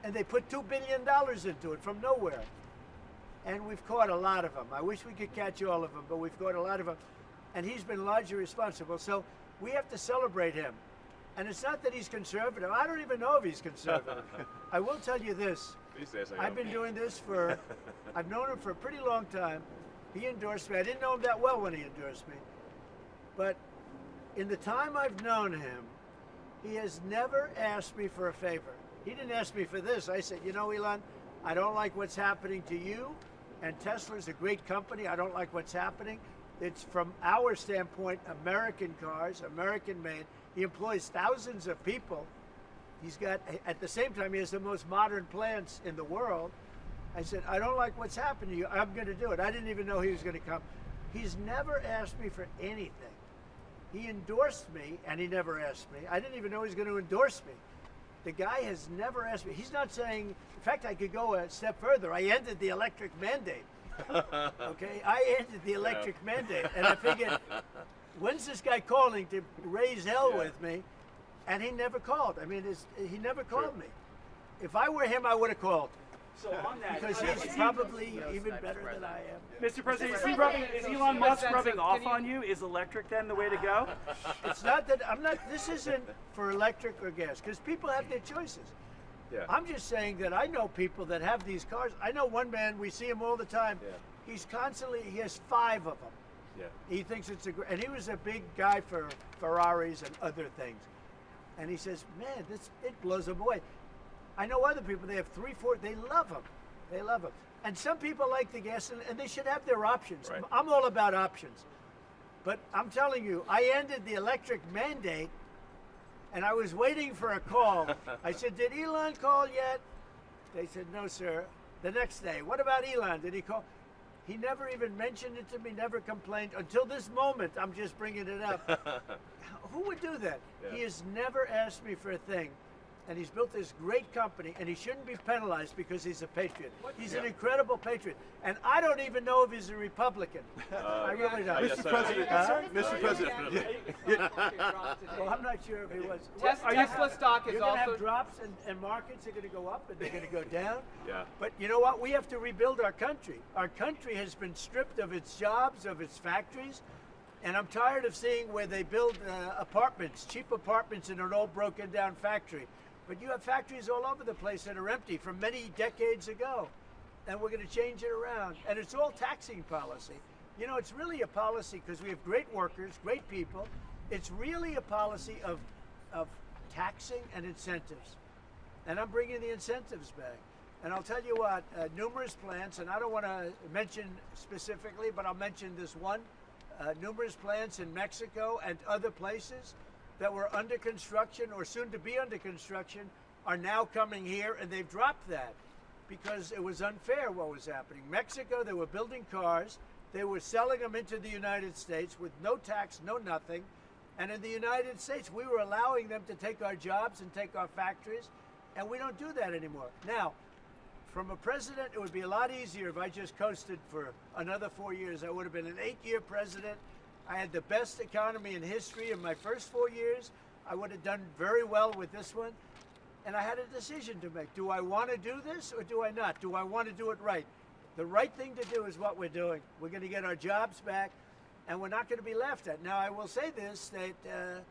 And they put $2 billion into it from nowhere. And we've caught a lot of them. I wish we could catch all of them, but we've caught a lot of them. And he's been largely responsible. So we have to celebrate him. And it's not that he's conservative. I don't even know if he's conservative. I will tell you this. I've been doing this for, I've known him for a pretty long time. He endorsed me. I didn't know him that well when he endorsed me. But in the time I've known him, he has never asked me for a favor. He didn't ask me for this. I said, you know, Elon, I don't like what's happening to you. And Tesla's a great company. I don't like what's happening. It's, from our standpoint, American cars, American made. He employs thousands of people. He's got, at the same time, he has the most modern plants in the world. I said, I don't like what's happened to you. I'm going to do it. I didn't even know he was going to come. He's never asked me for anything. He endorsed me, and he never asked me. I didn't even know he was going to endorse me. The guy has never asked me. He's not saying, in fact, I could go a step further. I ended the electric mandate. Okay, I ended the electric mandate. And I figured, when's this guy calling to raise hell with me? And he never called. I mean, he never called me. If I were him, I would have called. So on that, because he's probably even better than I am. Mr. President, is Elon Musk rubbing off on you? Is electric then the way to go? It's not that, I'm not, this isn't for electric or gas, because people have their choices. Yeah. I'm just saying that I know people that have these cars. I know one man, we see him all the time. Yeah. He's constantly, he has 5 of them. Yeah. He thinks it's a great, and he was a big guy for Ferraris and other things. And he says, man, it blows him away. I know other people, they have 3, 4, they love them. They love them. And some people like the gas, and they should have their options. Right. I'm all about options. But I'm telling you, I ended the electric mandate, and I was waiting for a call. I said, did Elon call yet? They said, no, sir. The next day, what about Elon? Did he call? He never even mentioned it to me, never complained. Until this moment, I'm just bringing it up. Who would do that? Yeah. He has never asked me for a thing. And he's built this great company, and he shouldn't be penalized because he's a patriot. He's an incredible patriot. And I don't even know if he's a Republican. I really don't. Mr. President, Mr. President. Well, I'm not sure if he was. Tesla stock is You're going to also have drops, and markets are going to go up, and they're going to go down. Yeah. But you know what? We have to rebuild our country. Our country has been stripped of its jobs, of its factories. And I'm tired of seeing where they build apartments, cheap apartments in an old broken down factory. But you have factories all over the place that are empty from many decades ago. And we're going to change it around. And it's all taxing policy. You know, it's really a policy because we have great workers, great people. It's really a policy of taxing and incentives. And I'm bringing the incentives back. And I'll tell you what, numerous plants, and I don't want to mention specifically, but I'll mention this one, numerous plants in Mexico and other places that were under construction or soon to be under construction are now coming here, and they've dropped that because it was unfair what was happening. Mexico, they were building cars, they were selling them into the United States with no tax, no nothing, and in the United States we were allowing them to take our jobs and take our factories, and we don't do that anymore. Now, from a president, it would be a lot easier if I just coasted for another 4 years. I would have been an 8-year president. I had the best economy in history in my first 4 years. I would have done very well with this one. And I had a decision to make. Do I want to do this or do I not? Do I want to do it right? The right thing to do is what we're doing. We're going to get our jobs back, and we're not going to be laughed at. Now, I will say this, that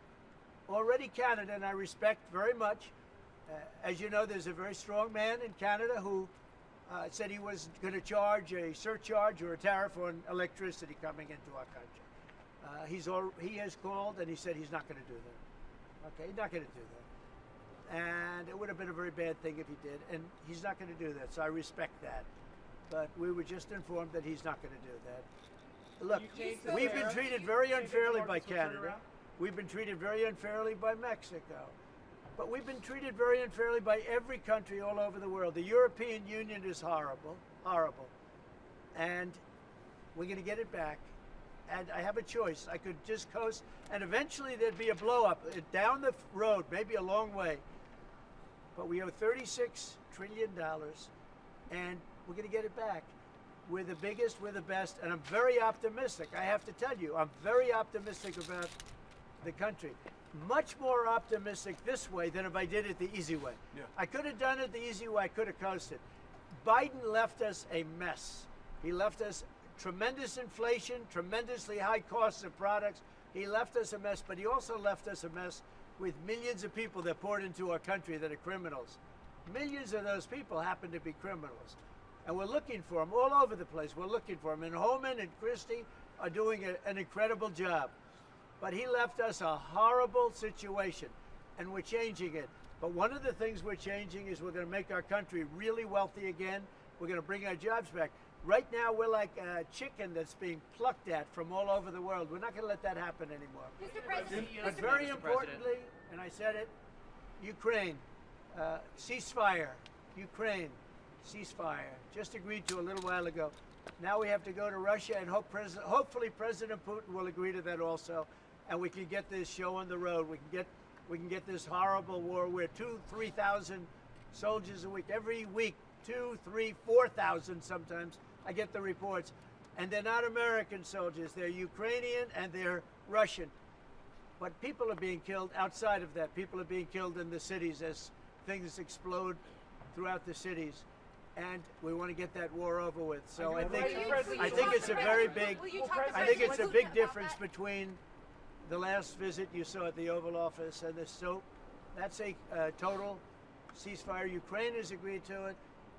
already Canada, and I respect very much, as you know, there's a very strong man in Canada who said he was going to charge a surcharge or a tariff on electricity coming into our country. He has called and he said he's not going to do that. Okay, he's not going to do that. And it would have been a very bad thing if he did, and he's not going to do that, so I respect that. But we were just informed that he's not going to do that. Look, we've been treated very unfairly by Canada. We've been treated very unfairly by Mexico. But we've been treated very unfairly by every country all over the world. The European Union is horrible, horrible. And we're going to get it back. And I have a choice. I could just coast, and eventually there'd be a blow-up down the road, maybe a long way. But we owe $36 trillion, and we're going to get it back. We're the biggest, we're the best, and I'm very optimistic. I have to tell you, I'm very optimistic about the country. much more optimistic this way than if I did it the easy way. Yeah. I could have done it the easy way. I could have coasted. Biden left us a mess. He left us tremendous inflation, tremendously high costs of products. He left us a mess, but he also left us a mess with millions of people that poured into our country that are criminals. Millions of those people happen to be criminals. And we're looking for them all over the place. We're looking for them. And Homan and Christie are doing an incredible job. But he left us a horrible situation, and we're changing it. But one of the things we're changing is we're going to make our country really wealthy again. We're going to bring our jobs back. Right now, we're like a chicken that's being plucked at from all over the world. We're not going to let that happen anymore. Mr. President, But very importantly, and I said it, Ukraine, ceasefire. Ukraine, ceasefire. Just agreed to a little while ago. Now we have to go to Russia, and hopefully President Putin will agree to that also, and we can get this show on the road. We can get this horrible war where 2,000-3,000 soldiers a week, every week, 2,000, 3,000, 4,000 sometimes. I get the reports. And they're not American soldiers. They're Ukrainian and they're Russian. But people are being killed outside of that. People are being killed in the cities as things explode throughout the cities. And we want to get that war over with. So I think it's a very big, I think it's a big difference between the last visit you saw at the Oval Office and this. So that's a total ceasefire. Ukraine has agreed to it,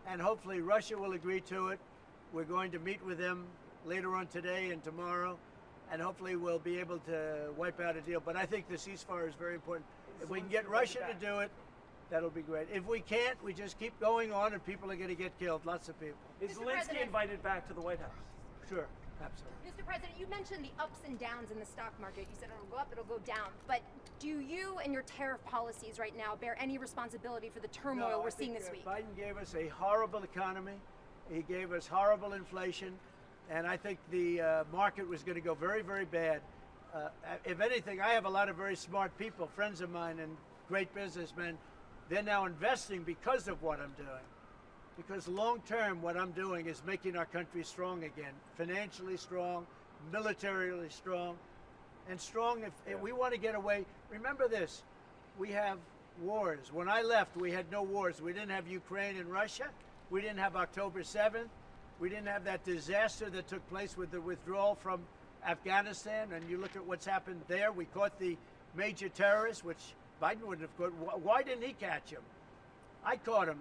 and hopefully Russia will agree to it. We're going to meet with them later on today and tomorrow, and hopefully we'll be able to wipe out a deal. But I think the ceasefire is very important. If we can get Russia to do it, that'll be great. If we can't, we just keep going on, and people are going to get killed, lots of people. Is Zelensky invited back to the White House? Sure, absolutely. Mr. President, you mentioned the ups and downs in the stock market. You said it'll go up, it'll go down. But do you and your tariff policies right now bear any responsibility for the turmoil we're seeing this week? Biden gave us a horrible economy. He gave us horrible inflation. And I think the market was going to go very, very bad. If anything, I have a lot of very smart people, friends of mine and great businessmen. They're now investing because of what I'm doing. Because long term, what I'm doing is making our country strong again, financially strong, militarily strong, and strong if we want to get away. Remember this, we have wars. When I left, we had no wars. We didn't have Ukraine and Russia. We didn't have October 7th. We didn't have that disaster that took place with the withdrawal from Afghanistan. And you look at what's happened there. We caught the major terrorist, which Biden wouldn't have caught. Why didn't he catch him? I caught him.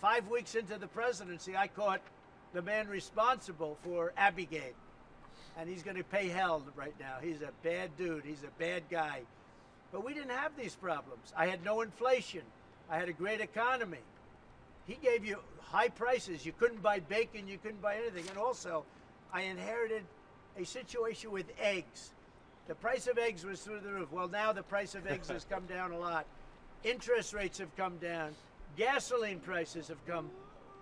5 weeks into the presidency, I caught the man responsible for Abbygate. And he's going to pay hell right now. He's a bad dude. He's a bad guy. But we didn't have these problems. I had no inflation. I had a great economy. He gave you high prices. You couldn't buy bacon. You couldn't buy anything. And also, I inherited a situation with eggs. The price of eggs was through the roof. Well, now the price of eggs has come down a lot. Interest rates have come down. Gasoline prices have come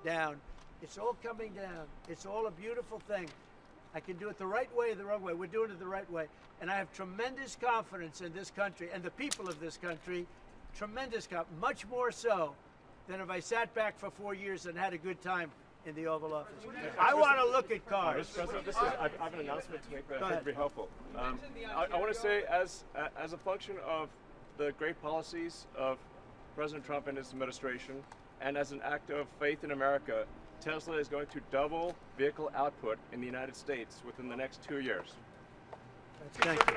down. It's all coming down. It's all a beautiful thing. I can do it the right way or the wrong way. We're doing it the right way. And I have tremendous confidence in this country and the people of this country. Tremendous confidence. Much more so than if I sat back for 4 years and had a good time in the Oval Office. I want to look at cars. Mr. President, I have an announcement to make that I think would be helpful. I want to say, as a function of the great policies of President Trump and his administration, and as an act of faith in America, Tesla is going to double vehicle output in the United States within the next 2 years. Thank you.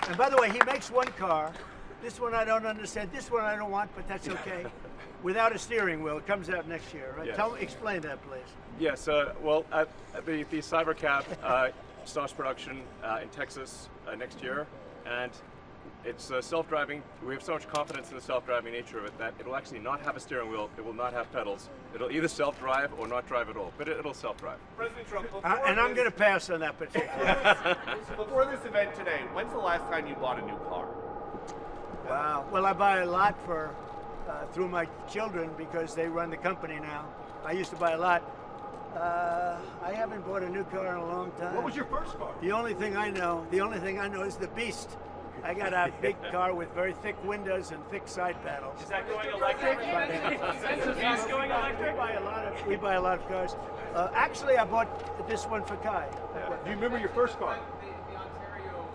And by the way, he makes one car. This one I don't understand. This one I don't want, but that's okay. Without a steering wheel. It comes out next year, right? Yes. Explain that, please. Yes. Well, the Cybercab starts production in Texas next year, and it's self-driving. We have so much confidence in the self-driving nature of it that it'll actually not have a steering wheel. It will not have pedals. It'll either self-drive or not drive at all. But it'll self-drive. President Trump, And I'm going to pass on that particular. before this event today, when's the last time you bought a new car? Wow. Well, I buy a lot through my children because they run the company now. I used to buy a lot. I haven't bought a new car in a long time. What was your first car? The only thing I know is the Beast. I got a big car with very thick windows and thick side panels. Is that going electric? Is the Beast going electric? We buy a lot of cars. Actually, I bought this one for Kai. Do you remember your first car? The Ontario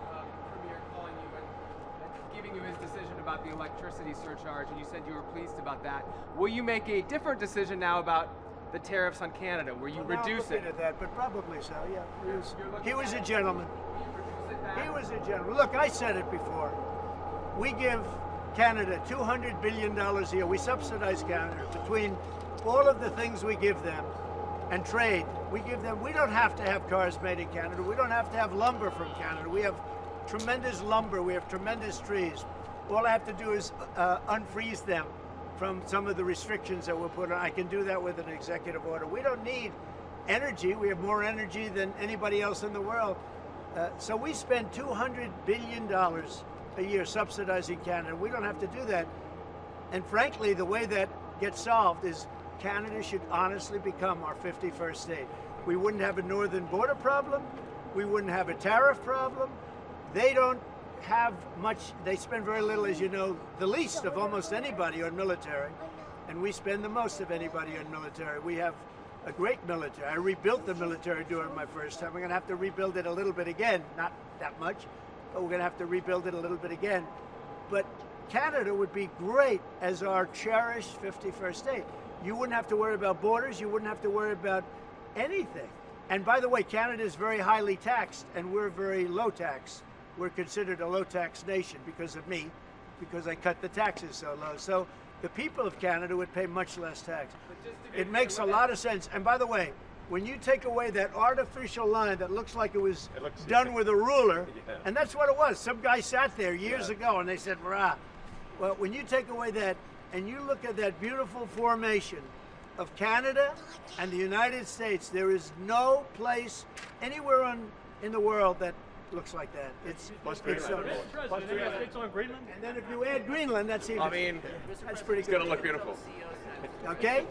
Premier calling you and giving you his decision about the electricity surcharge, and you said you were pleased about that. Will you make a different decision now about the tariffs on Canada? Will you reduce it? At that, but probably so. Yeah, he was a gentleman. Will you reduce it back? He was a gentleman. Look, I said it before. We give Canada $200 billion a year. We subsidize Canada between all of the things we give them and trade. We give them. We don't have to have cars made in Canada. We don't have to have lumber from Canada. We have tremendous lumber. We have tremendous trees. All I have to do is unfreeze them from some of the restrictions that were put on. I can do that with an executive order. We don't need energy. We have more energy than anybody else in the world. So we spend $200 billion a year subsidizing Canada. We don't have to do that. And frankly, the way that gets solved is Canada should honestly become our 51st state. We wouldn't have a northern border problem. We wouldn't have a tariff problem. They don't have much, they spend very little, as you know, the least of almost anybody on military, and we spend the most of anybody on military. We have a great military. I rebuilt the military during my first time. We're going to have to rebuild it a little bit again, not that much, but we're going to have to rebuild it a little bit again. But Canada would be great as our cherished 51st state. You wouldn't have to worry about borders. You wouldn't have to worry about anything. And by the way, Canada is very highly taxed, and we're very low tax. We're considered a low tax nation because of me, because I cut the taxes so low. So the people of Canada would pay much less tax. It makes a lot of sense. And by the way, when you take away that artificial line that looks like it was done with a ruler, and that's what it was. Some guy sat there years ago and they said, "Rah." Well, when you take away that and you look at that beautiful formation of Canada and the United States, there is no place anywhere in the world that looks like that. It's so on Greenland? And then if you add Greenland, that's even. I mean, that's pretty it's good. going to look beautiful. Okay?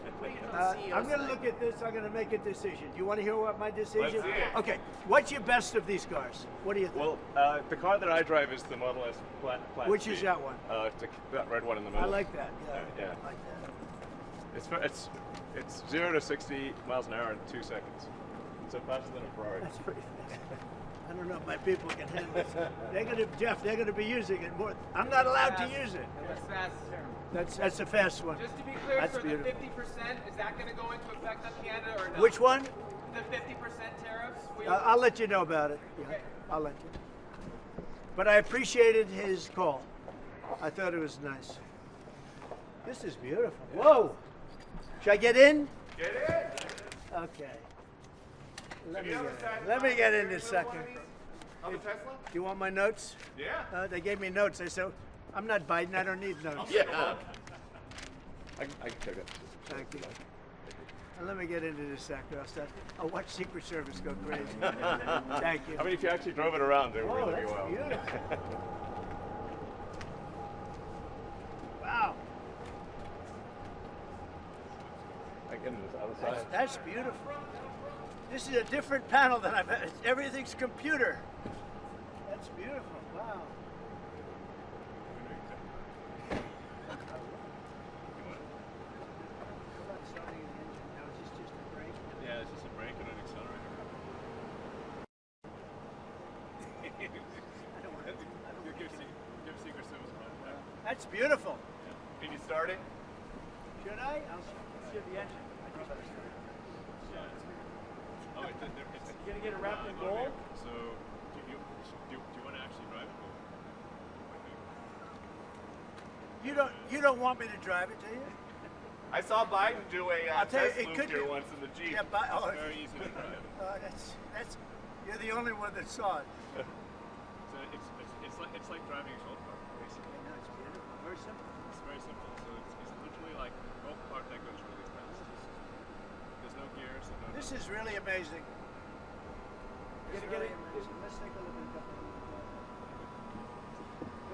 I'm going to look at this. I'm going to make a decision. Do you want to hear what my decision? Let's see it. Okay. What's your best of these cars? What do you think? Well, the car that I drive is the Model S Plaid Which C. is that one? That red one in the middle. I like that. Yeah. Yeah. I like that. It's 0 to 60 miles an hour in 2 seconds. So faster than a Ferrari. That's pretty fast. I don't know if my people can handle it. They're going to be using it more. I'm not allowed to use it. That's fast. That's a fast one. Just to be clear, That's for beautiful. the 50%, is that going to go into effect on Canada or not? Which one? The 50% tariffs? I'll let you know about it. Yeah, Okay. I'll let you. But I appreciated his call. I thought it was nice. This is beautiful. Whoa! Should I get in? Get in. Okay. Let me get in this second. On the Tesla? Do you want my notes? Yeah. They gave me notes. They said, I'm not Biden. I don't need notes. Yeah. I can take it. Thank you. Let me get into this sector. I'll watch Secret Service go crazy. Thank you. I mean, if you actually drove it around, it would really be that's well. beautiful. Wow. I get into this other side. That's beautiful. This is a different panel than I've had. Everything's computer. That's beautiful. Wow. Yeah, it's just a brake and an accelerator. Give Secret Service a run. That's beautiful. Can you start it? Should I? I'll see the engine. Oh, it's You gonna get it wrapped in gold? So, do you want to actually drive it? You don't want me to drive it, do you? I saw Biden do a I'll tell you, test it loop could here be- once in the Jeep. Yeah, but It's very easy to drive. that's you're the only one that saw it. So it's like driving a golf cart, basically. No, it's beautiful. Very simple. It's very simple. So it's literally like a golf cart that goes really fast. There's no gears. This is really amazing. Let's take a look at it.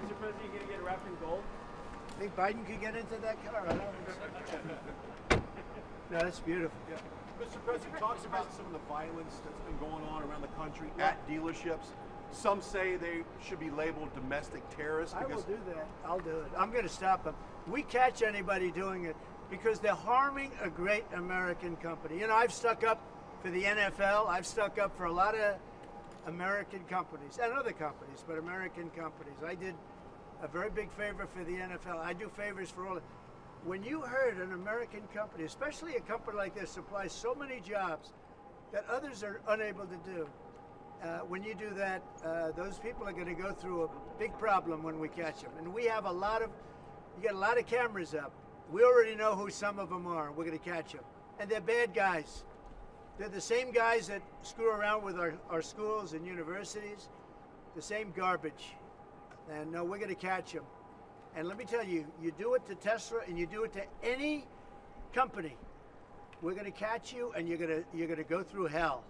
Mr. President, you gonna get it wrapped in gold? Think Biden could get into that car? I don't think so. No, that's beautiful. Yeah. Mr. President talks about some of the violence that's been going on around the country at dealerships. Some say they should be labeled domestic terrorists I will because do that. I'll do it. I'm going to stop them. We catch anybody doing it because they're harming a great American company. You know, I've stuck up for the NFL. I've stuck up for a lot of American companies and other companies, but American companies. I did a very big favor for the NFL. I do favors for all. When you heard an American company, especially a company like this, supplies so many jobs that others are unable to do, when you do that, those people are going to go through a big problem when we catch them. And we have you got a lot of cameras up. We already know who some of them are. We're going to catch them. And they're bad guys. They're the same guys that screw around with our schools and universities, the same garbage. And no, we're going to catch them. And let me tell you, you do it to Tesla and you do it to any company, we're going to catch you and you're going to go through hell.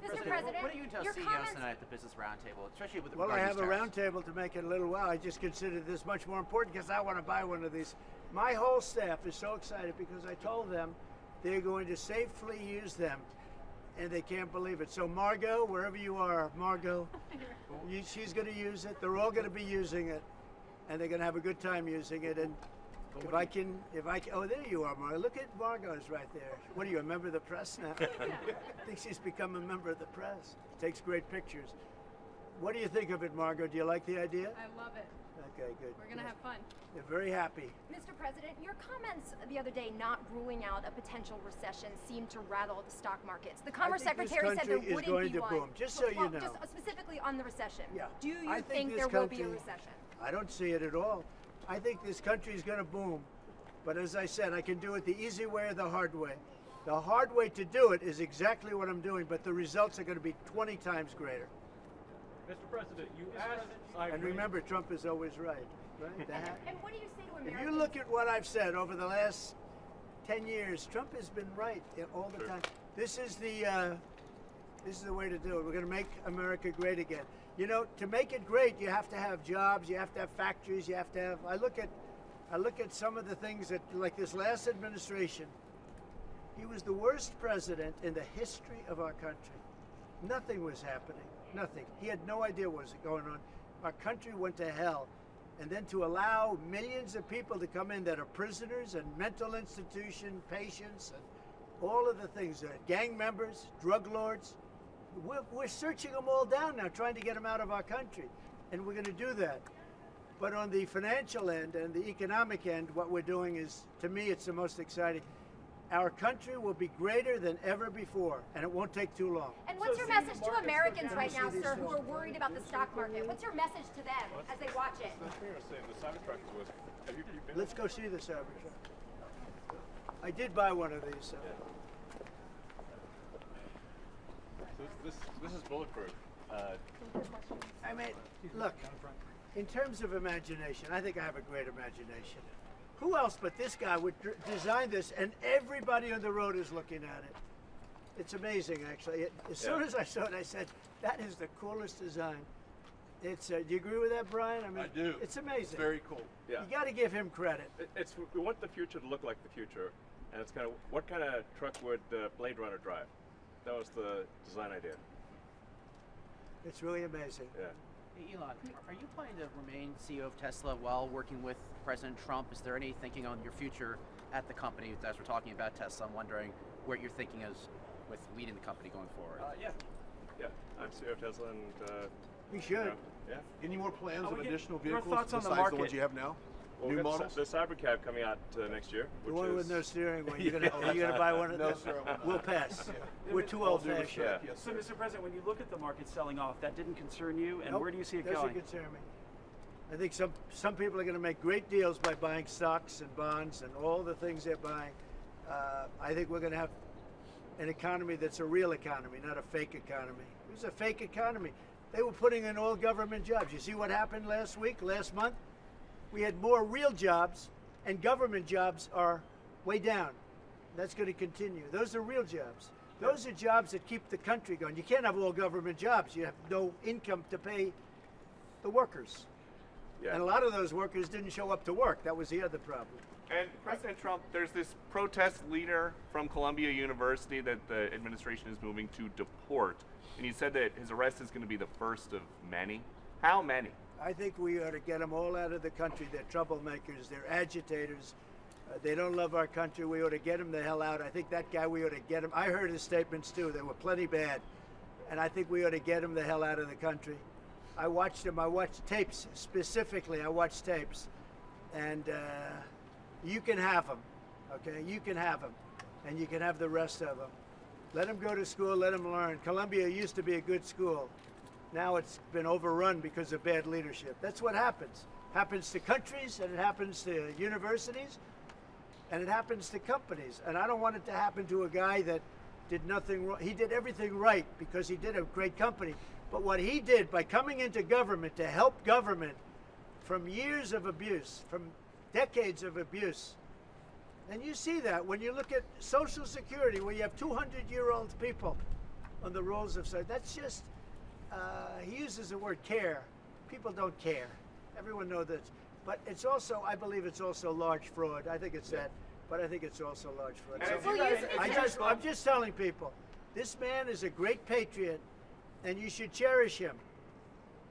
Mr. President, what do you tell your CEOs comments... tonight at the Business Roundtable, especially with the Well, I have a roundtable to make it a little while. I just considered this much more important because I want to buy one of these. My whole staff is so excited because I told them they're going to safely use them, and they can't believe it. So Margot, wherever you are, Margot, she's going to use it. They're all going to be using it, and they're going to have a good time using it. And if I can, oh, there you are, Margot. Look at Margot's right there. What are you, a member of the press now? I think she's become a member of the press. Takes great pictures. What do you think of it, Margot? Do you like the idea? I love it. Okay, good. We're gonna have fun. They're very happy. Mr. President, your comments the other day not ruling out a potential recession seemed to rattle the stock markets. The Commerce Secretary said there wouldn't be one. Boom. Just so you know. Just specifically on the recession. Yeah. Do you think there will be a recession? I don't see it at all. I think this country is going to boom. But as I said, I can do it the easy way or the hard way. The hard way to do it is exactly what I'm doing, but the results are going to be 20 times greater. Mr. President, you asked. And remember, Trump is always right. Right? And what do you say to Americans? If you look at what I've said over the last 10 years, Trump has been right all the time. This is the way to do it. We're going to make America great again. You know, to make it great, you have to have jobs, you have to have factories, you have to have. I look at some of the things that, like this last administration, he was the worst president in the history of our country. Nothing was happening. Nothing. He had no idea what was going on. Our country went to hell. And then to allow millions of people to come in that are prisoners and mental institution patients and all of the things, gang members, drug lords, we're searching them all down now, trying to get them out of our country. And we're going to do that. But on the financial end and the economic end, what we're doing is, to me, it's the most exciting. Our country will be greater than ever before, and it won't take too long. And what's your message to Americans right now, sir, who are worried about the stock market? What's your message to them as they watch it? Let's go see the Cybertruck. I did buy one of these. This is bulletproof. I mean, look, in terms of imagination, I think I have a great imagination. Who else but this guy would design this, and everybody on the road is looking at it? It's amazing, actually. As soon as I saw it, I said, that is the coolest design. It's. Do you agree with that, Brian? I mean, I do. It's amazing. It's very cool. Yeah. You got to give him credit. We want the future to look like the future, and it's kind of, what kind of truck would Blade Runner drive? That was the design idea. It's really amazing. Yeah. Hey, Elon, are you planning to remain CEO of Tesla while working with President Trump? Is there any thinking on your future at the company? As we're talking about Tesla, I'm wondering what your thinking is with leading the company going forward. Yeah. I'm CEO of Tesla, and We should. yeah. Any more plans Oh, on we additional get your vehicles thoughts on the besides the ones market. you have now? Well, New we got models? the Cybercab coming out next year. The which one is, with no steering wheel. Are you gonna buy one of No, those? sir, I will not. We'll pass. Yeah. We're too All due old-fashioned. respect, Yeah. yes, So, sir. Mr. President, when you look at the market selling off, that didn't concern you, and Nope, where do you see it doesn't going? concern me. I think some people are going to make great deals by buying stocks and bonds and all the things they're buying. I think we're going to have an economy that's a real economy, not a fake economy. It was a fake economy. They were putting in all government jobs. You see what happened last month? We had more real jobs, and government jobs are way down. That's going to continue. Those are real jobs. Those are jobs that keep the country going. You can't have all government jobs. You have no income to pay the workers. Yeah. And a lot of those workers didn't show up to work. That was the other problem. And President Trump, there's this protest leader from Columbia University that the administration is moving to deport. And he said that his arrest is going to be the first of many. How many? I think we ought to get them all out of the country. They're troublemakers. They're agitators. They don't love our country. We ought to get them the hell out. I think that guy, we ought to get him. I heard his statements too. They were plenty bad. And I think we ought to get him the hell out of the country. I watched them. I watched tapes specifically. I watched tapes, and you can have them, okay? You can have them, and you can have the rest of them. Let them go to school. Let them learn. Columbia used to be a good school. Now it's been overrun because of bad leadership. That's what happens. Happens to countries, and it happens to universities, and it happens to companies. And I don't want it to happen to a guy that did nothing wrong. He did everything right because he did a great company. But what he did by coming into government to help government from years of abuse, from decades of abuse, and you see that when you look at Social Security, where you have 200-year-old people on the rolls of society. That's just, he uses the word care. People don't care. Everyone knows that. But it's also, I believe it's also large fraud. I think it's that, but I think it's also large fraud. So I'm just telling people, this man is a great patriot, and you should cherish him.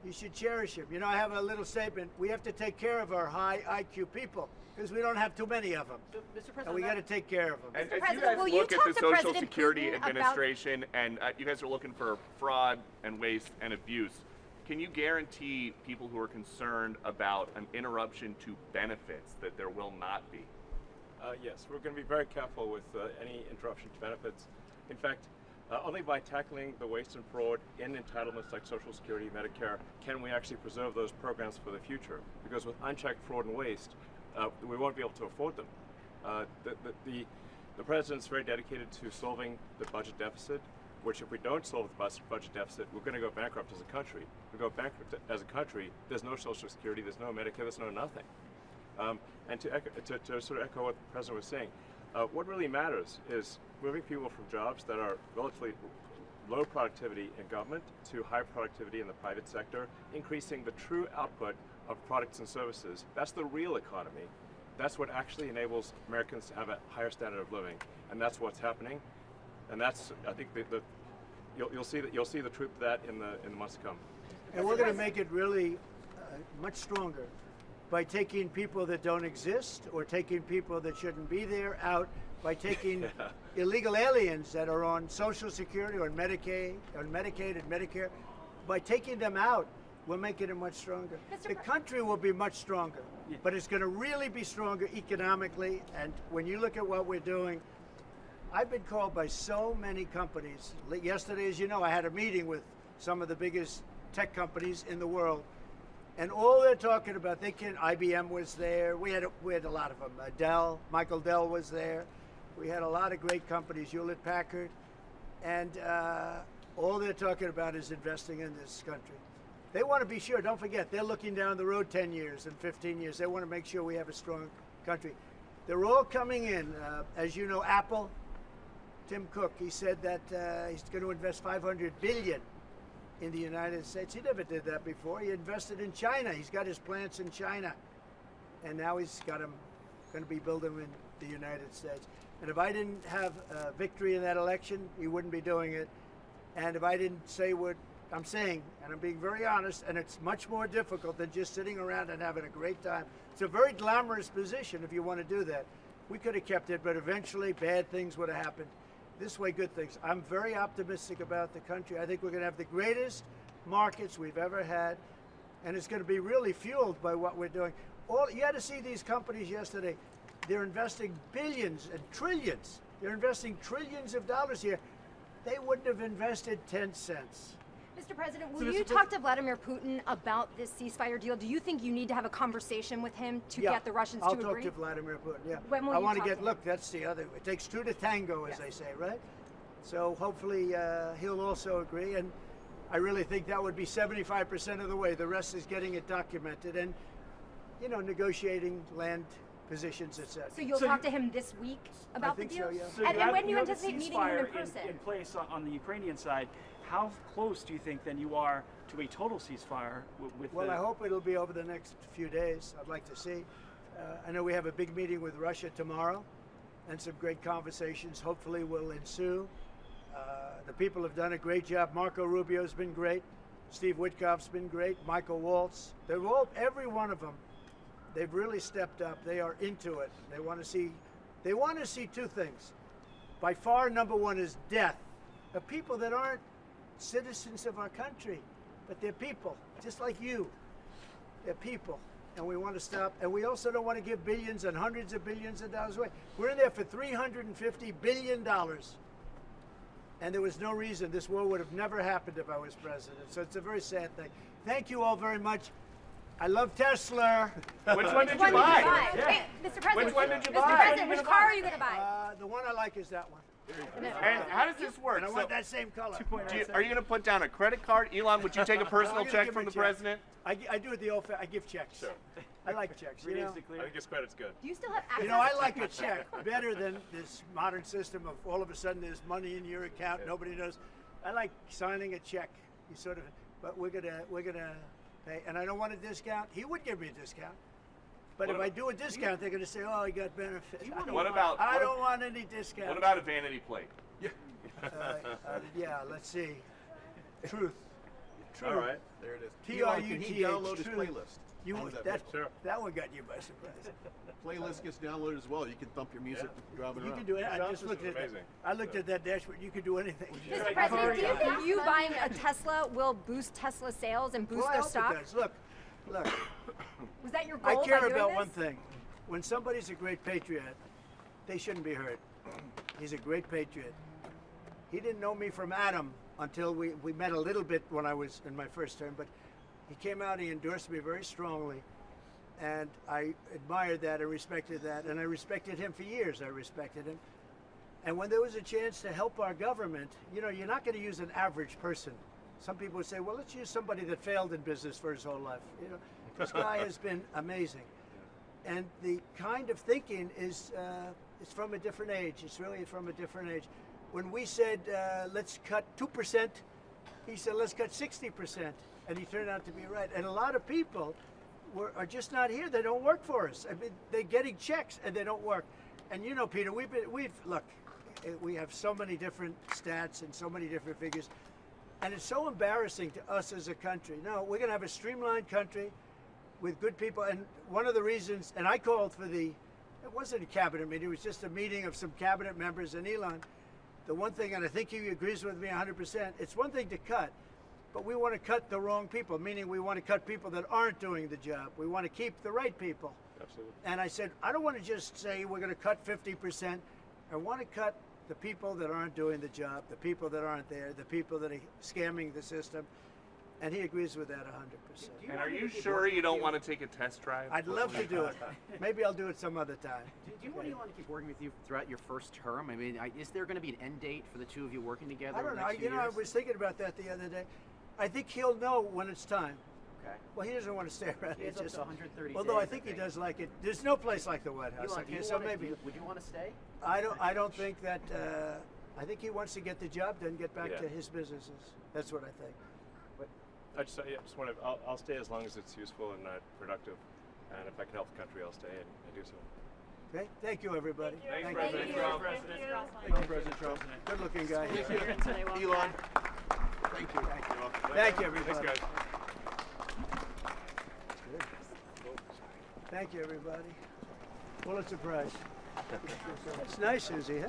You should cherish him. You know, I have a little statement. We have to take care of our high IQ people because we don't have too many of them. Mr. President, and we got to take care of them. And Mr. as you President, guys will you look at talk the to Social President Security Putin Administration, and you guys are looking for fraud and waste and abuse, can you guarantee people who are concerned about an interruption to benefits that there will not be? Yes, we're going to be very careful with any interruption to benefits. In fact, only by tackling the waste and fraud in entitlements like Social Security, Medicare, can we actually preserve those programs for the future. Because with unchecked fraud and waste, we won't be able to afford them. The president's very dedicated to solving the budget deficit, which if we don't solve the budget deficit, we're going to go bankrupt as a country. If we go bankrupt as a country, there's no Social Security, there's no Medicare, there's no nothing. And to sort of echo what the president was saying, what really matters is moving people from jobs that are relatively low productivity in government to high productivity in the private sector, increasing the true output of products and services. That's the real economy. That's what actually enables Americans to have a higher standard of living, and that's what's happening. And that's, I think, you'll see the truth of that in the months to come. And we're going to make it really much stronger by taking people that don't exist or taking people that shouldn't be there out, by taking illegal aliens that are on Social Security or Medicaid and Medicare. By taking them out, we're making it much stronger. The country will be much stronger, but it's going to really be stronger economically. And when you look at what we're doing, I've been called by so many companies. Yesterday, as you know, I had a meeting with some of the biggest tech companies in the world. And all they're talking about, IBM was there. We had a lot of them. Dell, Michael Dell was there. We had a lot of great companies, Hewlett Packard. And all they're talking about is investing in this country. They want to be sure, don't forget, they're looking down the road 10 years and 15 years. They want to make sure we have a strong country. They're all coming in. As you know, Apple, Tim Cook, he said that he's going to invest $500 billion in the United States. He never did that before. He invested in China. He's got his plants in China. And now he's got them, going to be building them in the United States. And if I didn't have victory in that election, he wouldn't be doing it. And if I didn't say what I'm saying, and I'm being very honest, and it's much more difficult than just sitting around and having a great time. It's a very glamorous position if you want to do that. We could have kept it, but eventually bad things would have happened. This way, good things. I'm very optimistic about the country. I think we're going to have the greatest markets we've ever had, and it's going to be really fueled by what we're doing. You had to see these companies yesterday. They're investing billions and trillions. They're investing trillions of dollars here. They wouldn't have invested 10 cents. Mr. President, will you talk to Vladimir Putin about this ceasefire deal? Do you think you need to have a conversation with him to get the Russians to agree? I'll talk to Vladimir Putin, yeah. When will I you want to talk get, to look, that's the other, it takes two to tango, as they say, right? So hopefully he'll also agree, and I really think that would be 75% of the way. The rest is getting it documented and, you know, negotiating land positions, etc. So you'll talk to him this week about the deal? I think So And when do you have anticipate the meeting him in ceasefire person? in place on the Ukrainian side. How close do you think then you are to a total ceasefire with Well, I hope it'll be over the next few days. I'd like to see. I know we have a big meeting with Russia tomorrow, and some great conversations hopefully will ensue. The people have done a great job. Marco Rubio's been great. Steve Witkoff's been great. Michael Waltz. They're all, every one of them, they've really stepped up. They are into it. They want to see two things. By far, number one is death of people that aren't citizens of our country. but they're people, just like you. They're people, and we want to stop. And we also don't want to give billions and hundreds of billions of dollars away. We're in there for $350 billion. And there was no reason this war would have never happened if I was president. So it's a very sad thing. Thank you all very much. I love Tesla. Which one did you buy? Hey, Mr. President. Which one did you Mr. buy? President, which car are you going to buy? The one I like is that one. And how does this work? And I want that same color. Are you going to put down a credit card? Elon, would you take a personal gonna check give from him the a check. president? I do it the old I give checks. Sure. I like checks. You know? I think his credit's good. Do you still have access? You know, I like a check better than this modern system of all of a sudden there's money in your account, nobody knows. I like signing a check. You sort of, but we're gonna pay, and I don't want a discount. He would give me a discount, but if I do a discount, they're gonna say, "Oh, he got benefits." I don't want any discount. What about a vanity plate? Yeah, let's see. Truth. All right. There it is. T-R-U-T-H, Can he download his truth. playlist? You How does that that work? that one got you by surprise. Playlist gets downloaded as well. You can thump your music driving You around. can do it. I Sound just looked system's at that. amazing. I looked at that dashboard. You could do anything. Mr. President, do you think you buying a Tesla will boost Tesla sales and boost Well, I their hope stock? it does. Look. Was that your I goal care by doing about this? one thing. When somebody's a great patriot, they shouldn't be hurt. He's a great patriot. He didn't know me from Adam until we met a little bit when I was in my first term, but he came out, he endorsed me very strongly, and I admired that and respected that, and I respected him for years. I respected him. And when there was a chance to help our government, you know, you're not going to use an average person. Some people would say, well, let's use somebody that failed in business for his whole life. You know, this guy has been amazing. And the kind of thinking is it's from a different age. It's really from a different age. When we said, let's cut 2%, he said, let's cut 60%. And he turned out to be right. And a lot of people are just not here. They don't work for us. I mean, they're getting checks and they don't work. And you know, Peter, look, we have so many different stats and so many different figures. And it's so embarrassing to us as a country. No, we're going to have a streamlined country with good people. And one of the reasons, and I called for it wasn't a cabinet meeting, it was just a meeting of some cabinet members and Elon. The one thing, and I think he agrees with me 100%, it's one thing to cut, but we want to cut the wrong people, meaning we want to cut people that aren't doing the job. We want to keep the right people. Absolutely. And I said, I don't want to just say we're going to cut 50%. I want to cut the people that aren't doing the job, the people that aren't there, the people that are scamming the system. And he agrees with that 100%. And are you sure you don't want to take a test drive? I'd love to do it. Maybe I'll do it some other time. Do you want Elon to keep working with you throughout your first term? I mean, is there going to be an end date for the two of you working together? I don't over the know. next few You know, I years? was thinking about that the other day. I think he'll know when it's time. Okay. Well, he doesn't want to stay around. He has It's up just, to 130 although days, I think he does like it. There's no place like the White House. Elon, do Okay, you so wanna- maybe would you want to stay? I don't think that. I think he wants to get the job done, get back Yeah. to his businesses. That's what I think. I just want to. I'll stay as long as it's useful and productive, and if I can help the country, I'll stay and do so. Okay. Thank you, everybody. Thanks, Thank President you. Trump. Thank you, President Trump. Good-looking guy. Elon. Thank you. Thank you. Thank you, everybody. Thanks, guys. Thank you, everybody. Pulitzer Prize. It's nice, Susie, huh?